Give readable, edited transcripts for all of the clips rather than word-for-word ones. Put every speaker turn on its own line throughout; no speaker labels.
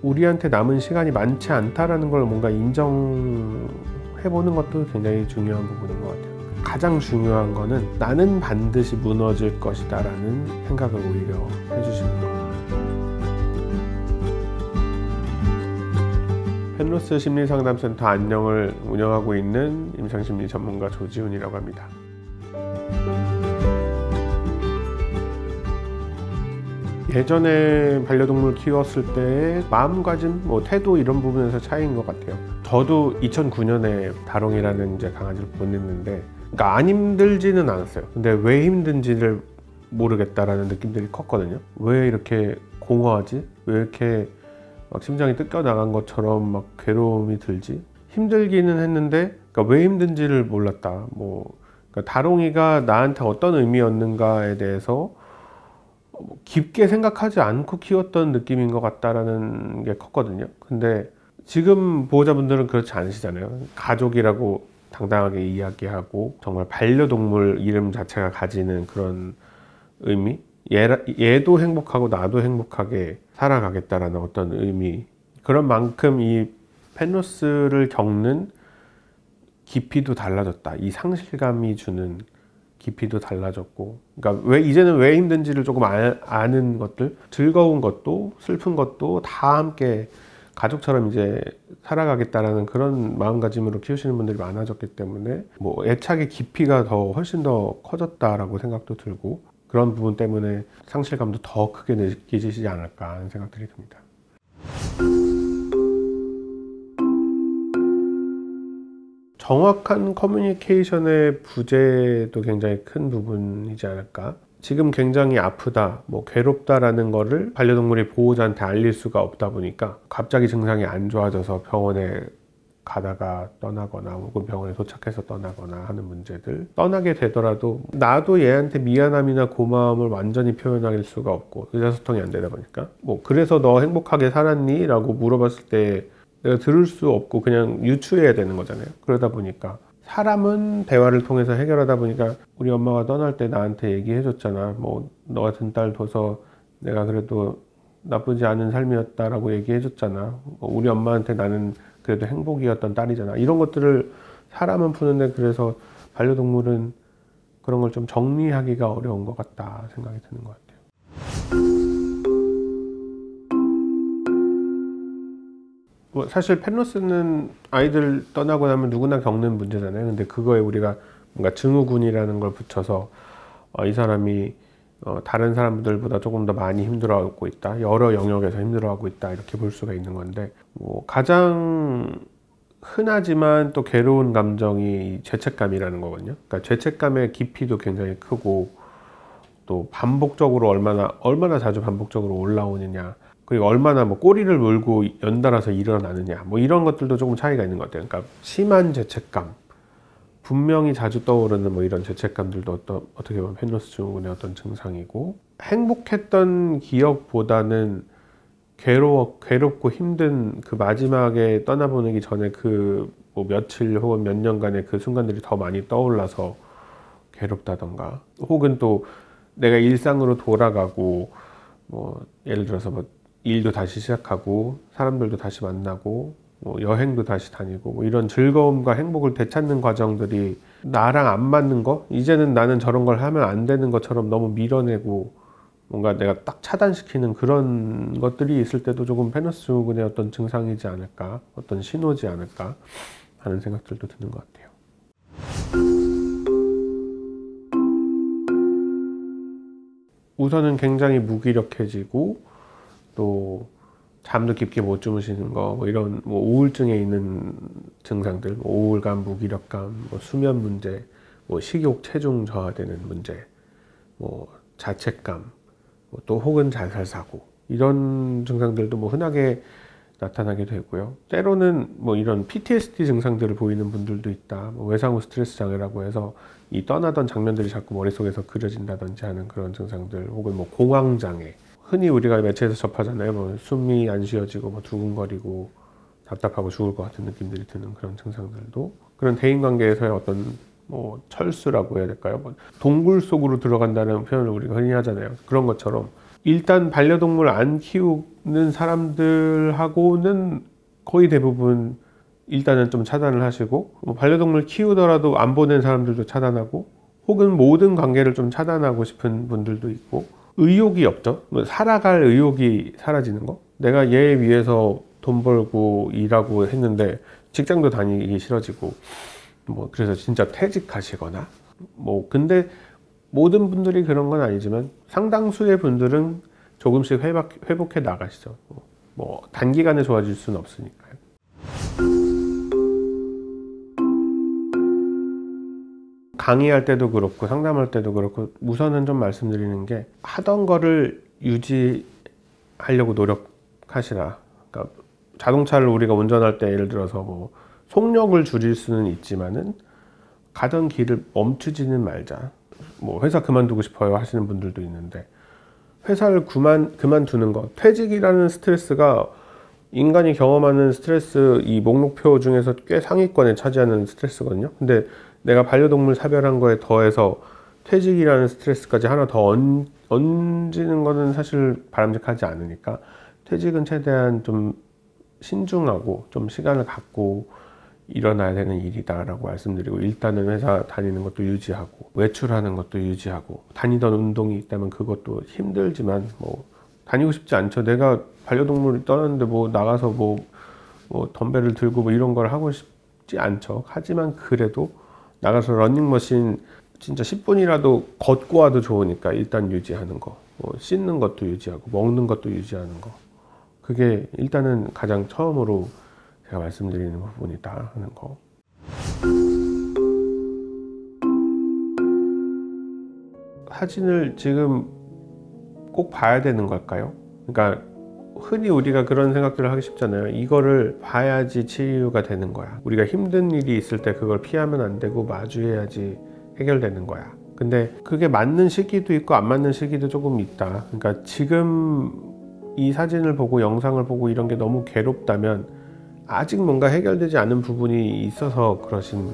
우리한테 남은 시간이 많지 않다라는 걸 뭔가 인정해보는 것도 굉장히 중요한 부분인 것 같아요. 가장 중요한 거는 나는 반드시 무너질 것이다 라는 생각을 오히려 해주시는 거예요. 펜로스 심리상담센터 안녕을 운영하고 있는 임상심리 전문가 조지훈이라고 합니다. 예전에 반려동물 키웠을 때의 마음가짐, 태도 이런 부분에서 차이인 것 같아요. 저도 2009년에 다롱이라는 이제 강아지를 보냈는데, 그러니까 안 힘들지는 않았어요. 근데 왜 힘든지를 모르겠다라는 느낌들이 컸거든요. 왜 이렇게 공허하지? 왜 이렇게 막 심장이 뜯겨 나간 것처럼 막 괴로움이 들지? 힘들기는 했는데, 그러니까 왜 힘든지를 몰랐다. 그러니까 다롱이가 나한테 어떤 의미였는가에 대해서 깊게 생각하지 않고 키웠던 느낌인 것 같다라는 게 컸거든요. 근데 지금 보호자분들은 그렇지 않으시잖아요. 가족이라고 당당하게 이야기하고 정말 반려동물 이름 자체가 가지는 그런 의미, 얘도 행복하고 나도 행복하게 살아가겠다라는 어떤 의미, 그런 만큼 이 펜로스를 겪는 깊이도 달라졌다. 이 상실감이 주는 깊이도 달라졌고, 그러니까 이제는 왜 힘든지를 조금 아는 것들, 즐거운 것도 슬픈 것도 다 함께 가족처럼 이제 살아가겠다라는 그런 마음가짐으로 키우시는 분들이 많아졌기 때문에 애착의 깊이가 훨씬 더 커졌다라고 생각도 들고, 그런 부분 때문에 상실감도 더 크게 느껴지지 않을까 하는 생각들이 듭니다. 정확한 커뮤니케이션의 부재도 굉장히 큰 부분이지 않을까. 지금 굉장히 아프다, 괴롭다라는 거를 반려동물이 보호자한테 알릴 수가 없다 보니까 갑자기 증상이 안 좋아져서 병원에 가다가 떠나거나 혹은 병원에 도착해서 떠나거나 하는 문제들, 떠나게 되더라도 나도 얘한테 미안함이나 고마움을 완전히 표현할 수가 없고 의사소통이 안 되다 보니까 그래서 너 행복하게 살았니? 라고 물어봤을 때 내가 들을 수 없고 그냥 유추해야 되는 거잖아요. 그러다 보니까 사람은 대화를 통해서 해결하다 보니까 우리 엄마가 떠날 때 나한테 얘기해 줬잖아. 너 같은 딸 둬서 내가 그래도 나쁘지 않은 삶이었다라고 얘기해 줬잖아. 우리 엄마한테 나는 그래도 행복이었던 딸이잖아. 이런 것들을 사람은 푸는데, 그래서 반려동물은 그런 걸 좀 정리하기가 어려운 것 같다 생각이 드는 것 같아요. 사실 펜로스는 아이들 떠나고 나면 누구나 겪는 문제잖아요. 근데 그거에 우리가 뭔가 증후군이라는 걸 붙여서 이 사람이 다른 사람들보다 조금 더 많이 힘들어하고 있다, 여러 영역에서 힘들어하고 있다, 이렇게 볼 수가 있는 건데, 가장 흔하지만 또 괴로운 감정이 죄책감이라는 거거든요. 그러니까 죄책감의 깊이도 굉장히 크고, 또 반복적으로 얼마나 자주 반복적으로 올라오느냐, 그리고 얼마나 꼬리를 물고 연달아서 일어나느냐, 이런 것들도 조금 차이가 있는 것 같아요. 그러니까 심한 죄책감, 분명히 자주 떠오르는 이런 죄책감들도 어떻게 보면 펜로스 증후군의 어떤 증상이고, 행복했던 기억보다는 괴롭고 힘든 그 마지막에 떠나보내기 전에 며칠 혹은 몇 년간의 그 순간들이 더 많이 떠올라서 괴롭다던가, 혹은 또 내가 일상으로 돌아가고 예를 들어서 일도 다시 시작하고 사람들도 다시 만나고 여행도 다시 다니고 이런 즐거움과 행복을 되찾는 과정들이 나랑 안 맞는 거, 이제는 나는 저런 걸 하면 안 되는 것처럼 너무 밀어내고 뭔가 내가 딱 차단시키는 그런 것들이 있을 때도 조금 펜로스 증후군의 어떤 증상이지 않을까, 어떤 신호지 않을까 하는 생각들도 드는 것 같아요. 우선은 굉장히 무기력해지고, 또 잠도 깊게 못 주무시는 거, 이런 우울증에 있는 증상들, 우울감, 무기력감, 수면 문제, 식욕, 체중 저하되는 문제, 자책감, 또 혹은 자살사고, 이런 증상들도 흔하게 나타나게 되고요. 때로는 이런 PTSD 증상들을 보이는 분들도 있다. 외상 후 스트레스 장애라고 해서 이 떠나던 장면들이 자꾸 머릿속에서 그려진다든지 하는 그런 증상들, 혹은 공황 장애, 흔히 우리가 매체에서 접하잖아요. 숨이 안 쉬어지고 두근거리고 답답하고 죽을 것 같은 느낌들이 드는 그런 증상들도, 그런 대인관계에서의 어떤 철수라고 해야 될까요? 동굴 속으로 들어간다는 표현을 우리가 흔히 하잖아요. 그런 것처럼 일단 반려동물 안 키우는 사람들하고는 거의 대부분 일단은 좀 차단을 하시고, 뭐 반려동물 키우더라도 안 보낸 사람들도 차단하고, 혹은 모든 관계를 좀 차단하고 싶은 분들도 있고, 의욕이 없죠. 뭐 살아갈 의욕이 사라지는 거. 내가 얘 위해서 돈 벌고 일하고 했는데 직장도 다니기 싫어지고, 뭐 그래서 진짜 퇴직하시거나, 뭐 근데 모든 분들이 그런 건 아니지만 상당수의 분들은 조금씩 회복해 나가시죠. 뭐 단기간에 좋아질 수는 없으니까요. 강의할 때도 그렇고 상담할 때도 그렇고 우선은 좀 말씀드리는 게, 하던 거를 유지하려고 노력하시라. 그러니까 자동차를 우리가 운전할 때 예를 들어서 뭐 속력을 줄일 수는 있지만은 가던 길을 멈추지는 말자. 뭐 회사 그만두고 싶어요 하시는 분들도 있는데, 회사를 그만두는 것, 퇴직이라는 스트레스가 인간이 경험하는 스트레스 이 목록표 중에서 꽤 상위권에 차지하는 스트레스거든요. 근데 내가 반려동물 사별한 거에 더해서 퇴직이라는 스트레스까지 하나 더 얹는 거는 사실 바람직하지 않으니까, 퇴직은 최대한 좀 신중하고 좀 시간을 갖고 일어나야 되는 일이다라고 말씀드리고, 일단은 회사 다니는 것도 유지하고 외출하는 것도 유지하고, 다니던 운동이 있다면 그것도 힘들지만 뭐 다니고 싶지 않죠. 내가 반려동물이 떠났는데 뭐 나가서 뭐 덤벨을 들고 뭐 이런 걸 하고 싶지 않죠. 하지만 그래도 나가서 러닝머신 진짜 10분이라도 걷고 와도 좋으니까 일단 유지하는 거, 뭐 씻는 것도 유지하고 먹는 것도 유지하는 거, 그게 일단은 가장 처음으로 제가 말씀드리는 부분이다 하는 거. 사진을 지금 꼭 봐야 되는 걸까요? 그러니까 흔히 우리가 그런 생각들을 하기 쉽잖아요. 이거를 봐야지 치유가 되는 거야. 우리가 힘든 일이 있을 때 그걸 피하면 안 되고 마주해야지 해결되는 거야. 근데 그게 맞는 시기도 있고 안 맞는 시기도 조금 있다. 그러니까 지금 이 사진을 보고 영상을 보고 이런 게 너무 괴롭다면 아직 뭔가 해결되지 않은 부분이 있어서 그러신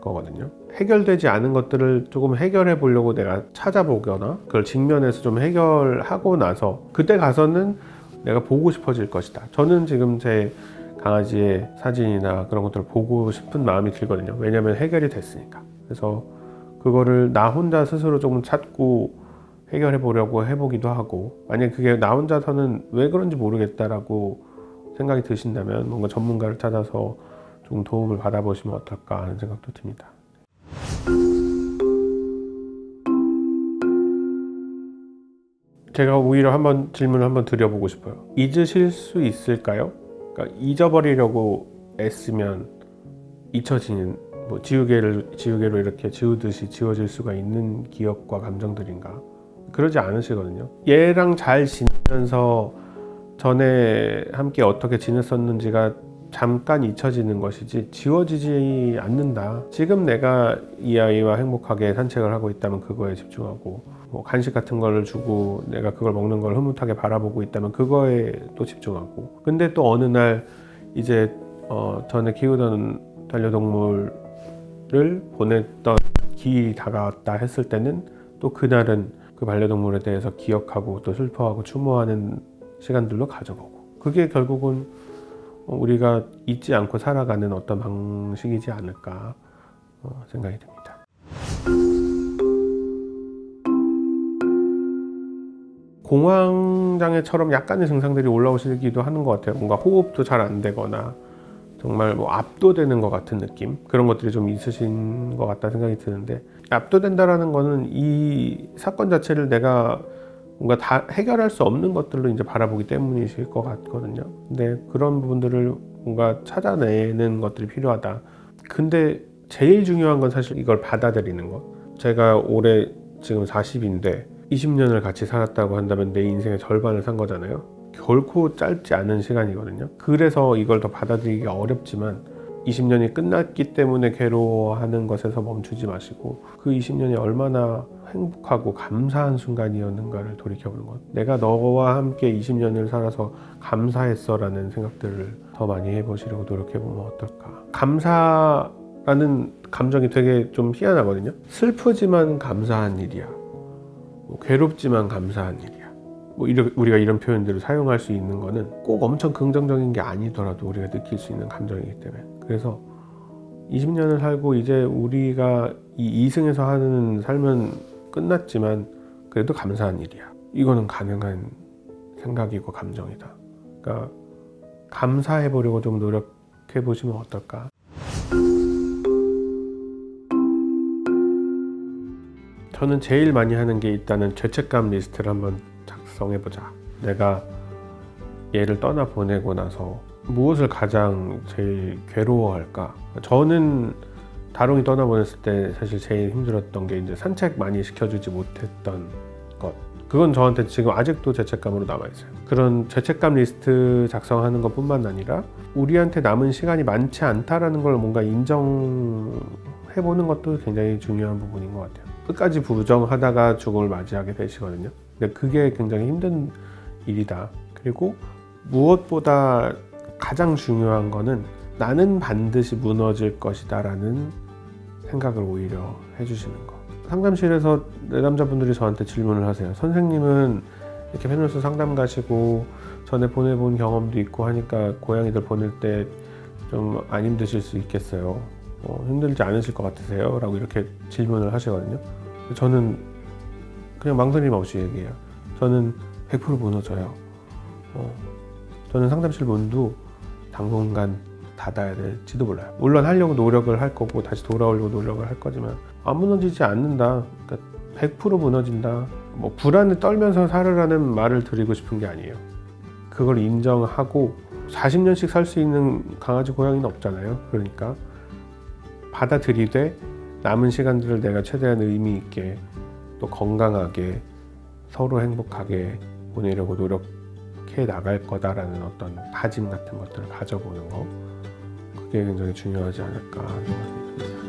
거거든요. 해결되지 않은 것들을 조금 해결해 보려고 내가 찾아보거나 그걸 직면해서 좀 해결하고 나서 그때 가서는 내가 보고 싶어질 것이다. 저는 지금 제 강아지의 사진이나 그런 것들을 보고 싶은 마음이 들거든요. 왜냐면 해결이 됐으니까. 그래서 그거를 나 혼자 스스로 조금 찾고 해결해 보려고 해보기도 하고, 만약에 그게 나 혼자서는 왜 그런지 모르겠다라고 생각이 드신다면 뭔가 전문가를 찾아서 좀 도움을 받아보시면 어떨까 하는 생각도 듭니다. 제가 오히려 질문을 한번 드려보고 싶어요. 잊으실 수 있을까요? 그러니까 잊어버리려고 애쓰면 잊혀지는, 뭐 지우개로 이렇게 지우듯이 지워질 수가 있는 기억과 감정들인가? 그러지 않으시거든요. 얘랑 잘 지내면서 전에 함께 어떻게 지냈었는지가 잠깐 잊혀지는 것이지 지워지지 않는다. 지금 내가 이 아이와 행복하게 산책을 하고 있다면 그거에 집중하고, 뭐 간식 같은 거를 주고 내가 그걸 먹는 걸 흐뭇하게 바라보고 있다면 그거에 또 집중하고, 근데 또 어느 날 이제 전에 키우던 반려동물을 보냈던 기일이 다가왔다 했을 때는 또 그날은 그 반려동물에 대해서 기억하고 또 슬퍼하고 추모하는 시간들로 가져보고, 그게 결국은 우리가 잊지 않고 살아가는 어떤 방식이지 않을까 생각이 듭니다. 공황장애처럼 약간의 증상들이 올라오시기도 하는 것 같아요. 뭔가 호흡도 잘 안 되거나 정말 뭐 압도되는 것 같은 느낌, 그런 것들이 좀 있으신 것 같다 생각이 드는데, 압도된다라는 거는 이 사건 자체를 내가 뭔가 다 해결할 수 없는 것들로 이제 바라보기 때문이실 것 같거든요. 근데 그런 부분들을 뭔가 찾아내는 것들이 필요하다. 근데 제일 중요한 건 사실 이걸 받아들이는 것. 제가 올해 지금 40인데 20년을 같이 살았다고 한다면 내 인생의 절반을 산 거잖아요. 결코 짧지 않은 시간이거든요. 그래서 이걸 더 받아들이기 어렵지만 20년이 끝났기 때문에 괴로워하는 것에서 멈추지 마시고 그 20년이 얼마나 행복하고 감사한 순간이었는가를 돌이켜보는 것. 내가 너와 함께 20년을 살아서 감사했어 라는 생각들을 더 많이 해보시려고 노력해보면 어떨까. 감사라는 감정이 되게 좀 희한하거든요. 슬프지만 감사한 일이야, 뭐 괴롭지만 감사한 일이야, 뭐 우리가 이런 표현들을 사용할 수 있는 거는 꼭 엄청 긍정적인 게 아니더라도 우리가 느낄 수 있는 감정이기 때문에. 그래서 20년을 살고 이제 우리가 이 이승에서 하는 삶은 끝났지만 그래도 감사한 일이야. 이거는 가능한 생각이고 감정이다. 그러니까 감사해 보려고 좀 노력해 보시면 어떨까. 저는 제일 많이 하는 게 일단은 죄책감 리스트를 한번 작성해 보자. 내가 얘를 떠나 보내고 나서 무엇을 가장 제일 괴로워할까? 저는 다롱이 떠나보냈을 때 사실 제일 힘들었던 게 이제 산책 많이 시켜주지 못했던 것. 그건 저한테 지금 아직도 죄책감으로 남아있어요. 그런 죄책감 리스트 작성하는 것 뿐만 아니라 우리한테 남은 시간이 많지 않다라는 걸 뭔가 인정해보는 것도 굉장히 중요한 부분인 것 같아요. 끝까지 부정하다가 죽음을 맞이하게 되시거든요. 근데 그게 굉장히 힘든 일이다. 그리고 무엇보다 가장 중요한 거는 나는 반드시 무너질 것이다 라는 생각을 오히려 해주시는 거. 상담실에서 내담자분들이 저한테 질문을 하세요. 선생님은 이렇게 페노스 상담 가시고 전에 보내본 경험도 있고 하니까 고양이들 보낼 때 좀 안 힘드실 수 있겠어요. 힘들지 않으실 것 같으세요? 라고 이렇게 질문을 하시거든요. 저는 그냥 망설임 없이 얘기해요. 저는 100% 무너져요. 저는 상담실 문도 당분간 닫아야 될지도 몰라요. 물론 하려고 노력을 할 거고 다시 돌아오려고 노력을 할 거지만 안 무너지지 않는다. 그러니까 100% 무너진다. 뭐 불안에 떨면서 살으라는 말을 드리고 싶은 게 아니에요. 그걸 인정하고 40년씩 살 수 있는 강아지 고양이는 없잖아요. 그러니까 받아들이되 남은 시간들을 내가 최대한 의미 있게 또 건강하게 서로 행복하게 보내려고 노력해 나갈 거다라는 어떤 다짐 같은 것들을 가져보는 거, 그게 굉장히 중요하지 않을까 생각이 듭니다.